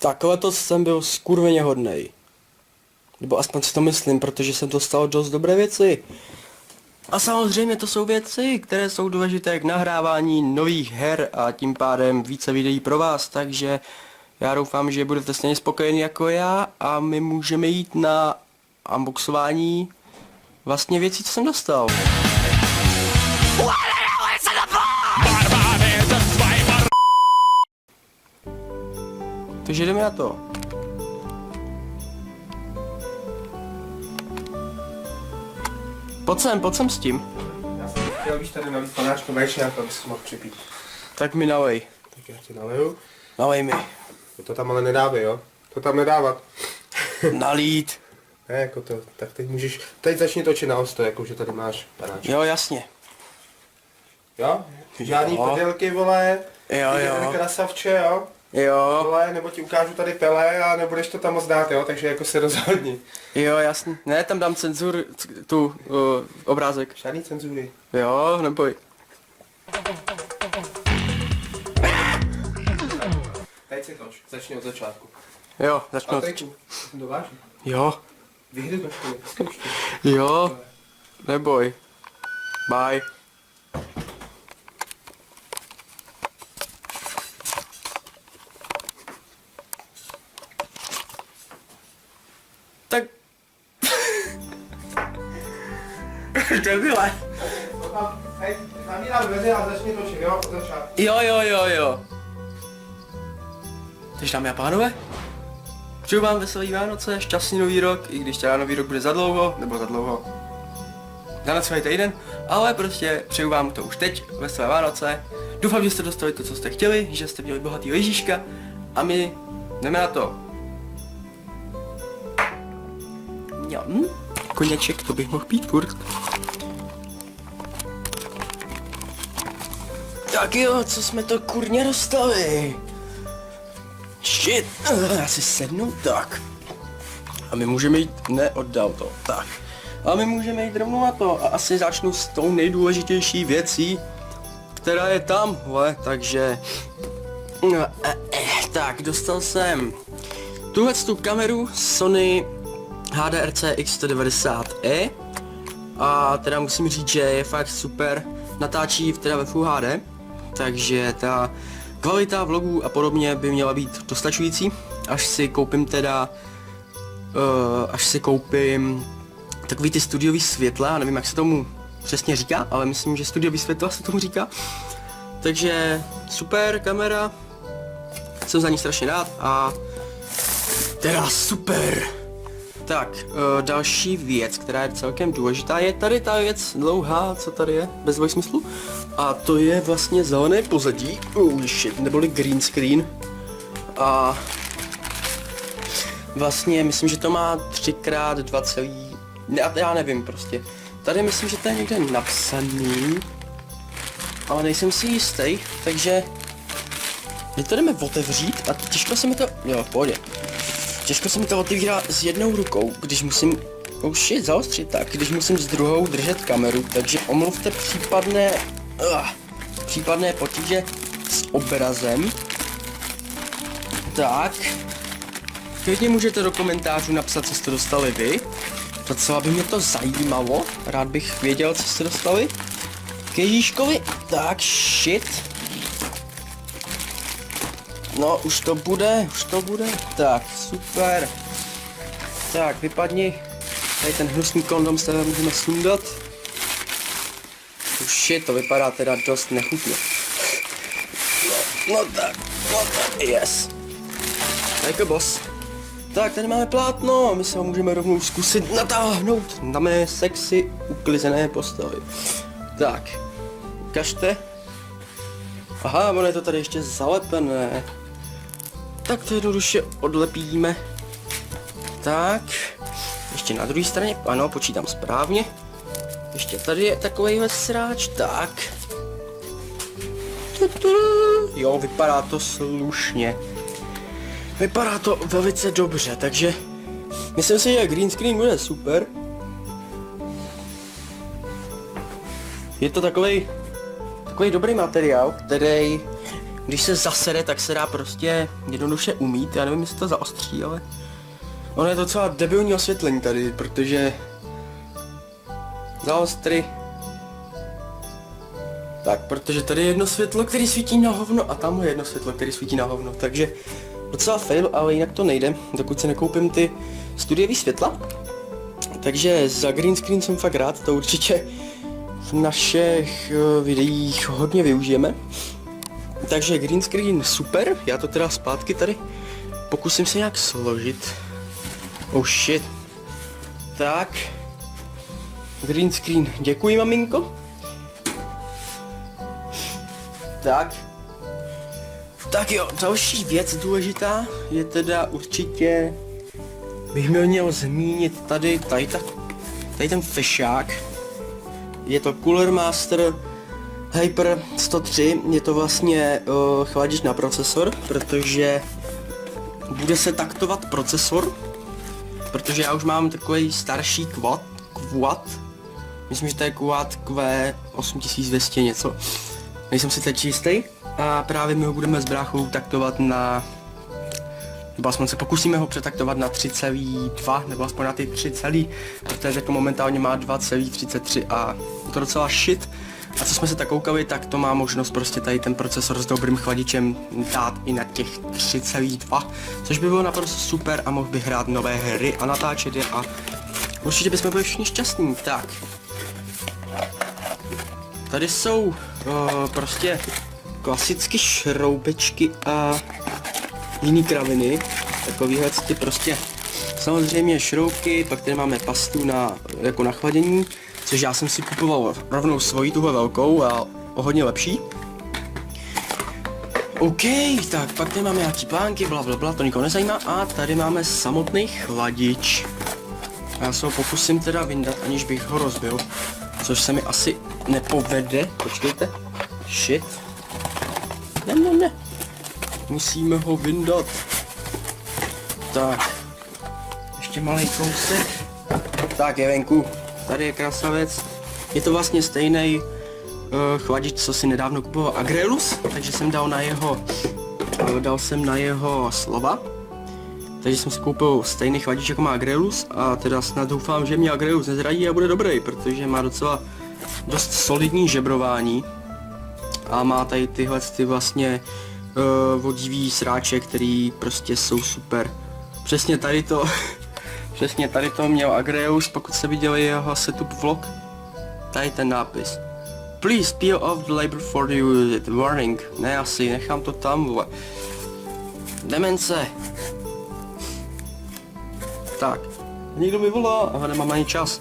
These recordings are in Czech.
Takhle to jsem byl skurveně hodnej. Nebo aspoň si to myslím, protože jsem dostal dost dobré věci. A samozřejmě to jsou věci, které jsou důležité k nahrávání nových her a tím pádem více videí pro vás, takže já doufám, že budete stejně spokojeni jako já a my můžeme jít na unboxování vlastně věcí, co jsem dostal. Takže jdeme na to. Pojď sem s tím. Já jsem chtěl, víš, tady nalít panáčko vaječňák, aby si mohl připít. Tak mi nalej. Tak já ti naleju. Nalej mi. To tam ale nedávej, jo? To tam nedávat. Nalít. Ne, jako to, tak teď můžeš, teď začni točit na osto, jako že tady máš panáčko. Jo, jasně. Jo? Žádný Jo. prdelky, vole. Jo, jo. Krasavče, jo? Jo, Vole, nebo ti ukážu tady pele a nebudeš to tam moc dát, jo? Takže jako se rozhodni. jo, jasně. Ne, tam dám cenzur, tu, obrázek. Žádný cenzury. Jo, neboj. Teď si toč, začni od začátku. Jo, začnu. Patriku, dováží. Jo, Vyhry do školy, zkouš to. jo, neboj. Bye. Tak... Takhle. To tam, hej, zavírám dveře a začni točit, jo? Od začátku. Jo. Takže dámy a pánové, přeju vám veselý Vánoce, šťastný nový rok, i když teda nový rok bude za dlouho, nebo za dlouho, za necelý týden, ale prostě přeju vám to už teď, veselé Vánoce. Doufám, že jste dostali to, co jste chtěli, že jste měli bohatýho Ježíška a my jdeme na to. Koněček, to bych mohl pít furt. Tak jo, co jsme to kurně dostali? Shit, já si sednu, tak. A my můžeme jít, neoddal to, tak. A my můžeme jít rovnou na to a asi začnu s tou nejdůležitější věcí, která je tamhle, takže... Tak, dostal jsem tu kameru Sony HDRC X190e a teda musím říct, že je fakt super, natáčí teda ve Full HD, takže ta kvalita vlogů a podobně by měla být dostačující, až si koupím teda, takový ty studiový světla, nevím jak se tomu přesně říká, ale myslím, že studiový světla se tomu říká. Takže super kamera, jsem za ní strašně rád a teda super. Tak, další věc, která je celkem důležitá, je tady ta věc dlouhá, co tady je, bez dvojsmyslu. A to je vlastně zelené pozadí, shit, neboli green screen. A vlastně myslím, že to má 3x2 celý, já nevím prostě. Tady myslím, že to je někde napsaný, ale nejsem si jistý, takže my to jdeme otevřít a těžko se mi to, jo, v pohodě. Těžko se mi to otevírá s jednou rukou, když musím, zaostřit tak, když musím s druhou držet kameru, takže omluvte případné potíže s obrazem. Tak, klidně můžete do komentářů napsat, co jste dostali vy. Docela by mě to zajímalo, rád bych věděl, co jste dostali. K Ježíškovi, tak shit. No, už to bude. Tak, super. Tak, vypadni. Tady ten hnusný kondom se můžeme sundat. Už je to vypadá teda dost nechutně. No tak, yes. Jako boss. Tak, tady máme plátno, my se ho můžeme rovnou zkusit natáhnout na mé sexy uklizené postavy. Tak, ukažte. Aha, ono je to tady ještě zalepené. Tak to jednoduše odlepíme. Tak, ještě na druhé straně, ano, počítám správně. Ještě tady je takovejhle sráč, tak. Jo, vypadá to slušně. Vypadá to velice dobře, takže myslím si, že green screen bude super. Je to takový dobrý materiál, který když se zasere, tak se dá prostě jednoduše umýt, já nevím, jestli to zaostří, ale ono je to docela debilní osvětlení tady, protože zaostry. Tak, protože tady je jedno světlo, který svítí na hovno a tam je jedno světlo, který svítí na hovno, takže docela fail, ale jinak to nejde, dokud si nekoupím ty studiový světla. Takže za green screen jsem fakt rád, to určitě v našich videích hodně využijeme. Takže green screen super, já to teda zpátky tady pokusím se nějak složit. Oh shit. Tak. Green screen, děkuji maminko. Tak. Tak jo, další věc důležitá je teda určitě, bych měl zmínit tady ten fešák. Je to Cooler Master Hyper 103, je to vlastně chladič na procesor, protože bude se taktovat procesor, protože já už mám takový starší quad, myslím, že to je quad Q8200 něco, nejsem si teď jistý, a právě my ho budeme s bráchou taktovat na, nebo aspoň se pokusíme ho přetaktovat na 3,2, nebo aspoň na ty 3 celý, protože jako momentálně má 2,33 a je to docela shit. A co jsme se tak koukali, tak to má možnost prostě tady ten procesor s dobrým chladičem dát i na těch 3,2, což by bylo naprosto super a mohl bych hrát nové hry a natáčet je a určitě bychom byli všichni šťastní. Tak. Tady jsou prostě klasicky šroubečky a jiný kraviny, takovýhle ty prostě samozřejmě šroubky, pak tady máme pastu na, jako na chladění, což já jsem si kupoval rovnou svoji tuhle velkou a o hodně lepší. OK, tak pak tady máme nějaký plánky, blablabla, to nikoho nezajímá a tady máme samotný chladič. Já se ho pokusím teda vyndat, aniž bych ho rozbil, což se mi asi nepovede, počkejte, shit. Ne. Musíme ho vyndat. Tak. Ještě malý kousek. Tak je venku. Tady je krasavec. Je to vlastně stejný chladič, co si nedávno kupoval Agrelus, takže jsem dal na jeho slova. Takže jsem si koupil stejný chladič, jako má Agrelus a teda snad doufám, že mě Agrelus nezradí a bude dobrý, protože má docela dost solidní žebrování. A má tady tyhle ty vlastně vodivý sráče, který prostě jsou super. Přesně tady to měl Agreus, pokud se viděli jeho setup vlog. Tady ten nápis. Please peel off the label for the warning. Ne, asi nechám to tam, vole. Demence. Tak. Někdo mi volá, ale nemám ani čas.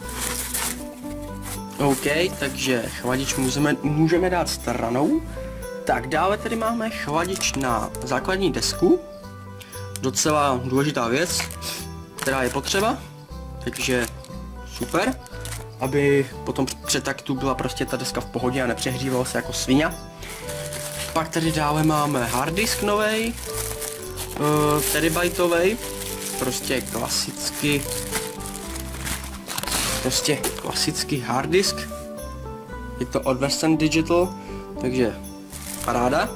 OK, takže chladič můžeme dát stranou. Tak dále tady máme chladič na základní desku. Docela důležitá věc, která je potřeba. Takže super. Aby potom při taktu byla prostě ta deska v pohodě a nepřehřívala se jako svině. Pak tady dále máme harddisk novej. Terabajtovej. Prostě klasický harddisk. Je to od Western Digital, takže paráda.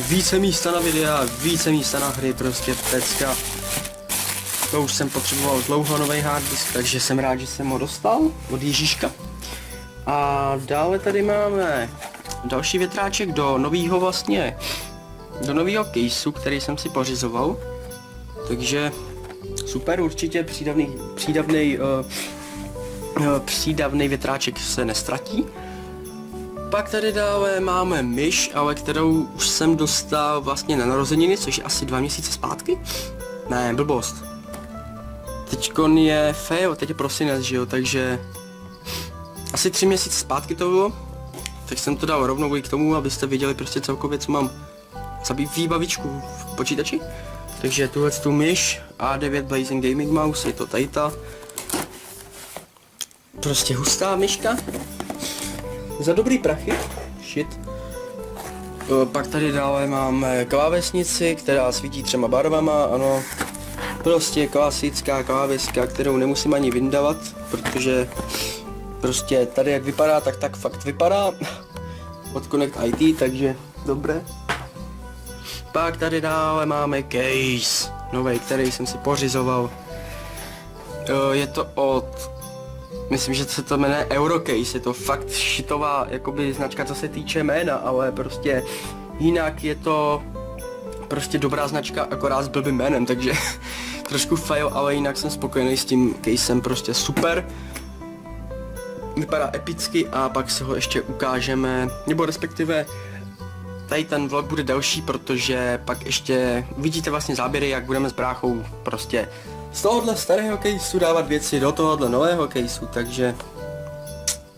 Více místa na videa, více místa na hry, prostě pecka. To už jsem potřeboval dlouho nový harddisk, takže jsem rád, že jsem ho dostal od Ježíška. A dále tady máme další větráček do nového caseu, který jsem si pořizoval. Takže super, určitě přídavný větráček se nestratí. Pak tady dále máme myš, ale kterou už jsem dostal vlastně na narozeniny, což je asi 2 měsíce zpátky. Ne, blbost. Teďkon je fail, teď je prosinec, že jo, takže asi 3 měsíce zpátky to bylo. Tak jsem to dal rovnou i k tomu, abyste viděli prostě celkově, co mám za výbavičku v počítači. Takže tuhle tu myš A9 Blazing Gaming Mouse, je to tady ta. Prostě hustá myška. Za dobrý prachy. Shit. Pak tady dále máme klávesnici, která svítí 3 barvama, ano. Prostě klasická kláveska, kterou nemusím ani vyndavat, protože prostě tady jak vypadá, tak fakt vypadá od Connect IT, takže Dobré. Pak tady dále máme case, nový, který jsem si pořizoval. Je to od, myslím, že se to jmenuje Eurocase, je to fakt šitová jakoby značka, co se týče jména, ale prostě jinak je to prostě dobrá značka, akorát s blbým jménem, takže trošku fail, ale jinak jsem spokojený s tím casem, prostě super. Vypadá epicky a pak si ho ještě ukážeme, nebo respektive tady ten vlog bude delší, protože pak ještě vidíte vlastně záběry, jak budeme s bráchou prostě z tohohle starého caseu dávat věci do tohohle nového caseu, takže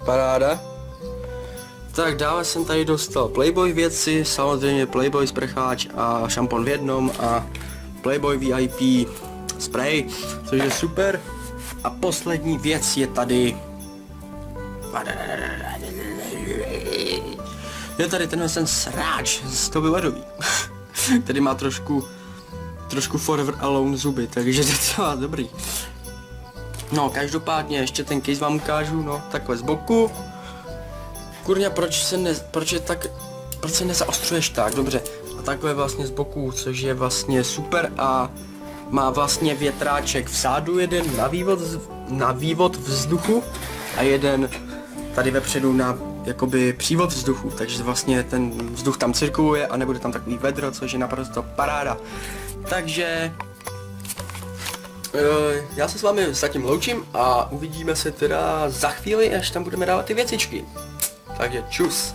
paráda. Tak dále jsem tady dostal Playboy věci, samozřejmě Playboy sprcháč a šampon v jednom a Playboy VIP spray, což je super. A poslední věc je tady... Je tady tenhle ten sráč z toho ledový, který má trošku Forever Alone zuby, takže to je docela dobrý. No, každopádně ještě ten case vám ukážu, no, takhle z boku. Kurňa, proč se nezaostřuješ tak, dobře. A takhle vlastně z boku, což je vlastně super a má vlastně větráček vzadu, jeden na vývod vzduchu a jeden tady vepředu na jakoby přívod vzduchu, takže vlastně ten vzduch tam cirkuluje a nebude tam takový vedro, což je naprosto paráda. Takže já se s vámi zatím loučím a uvidíme se teda za chvíli, až tam budeme dávat ty věcičky. Takže čus.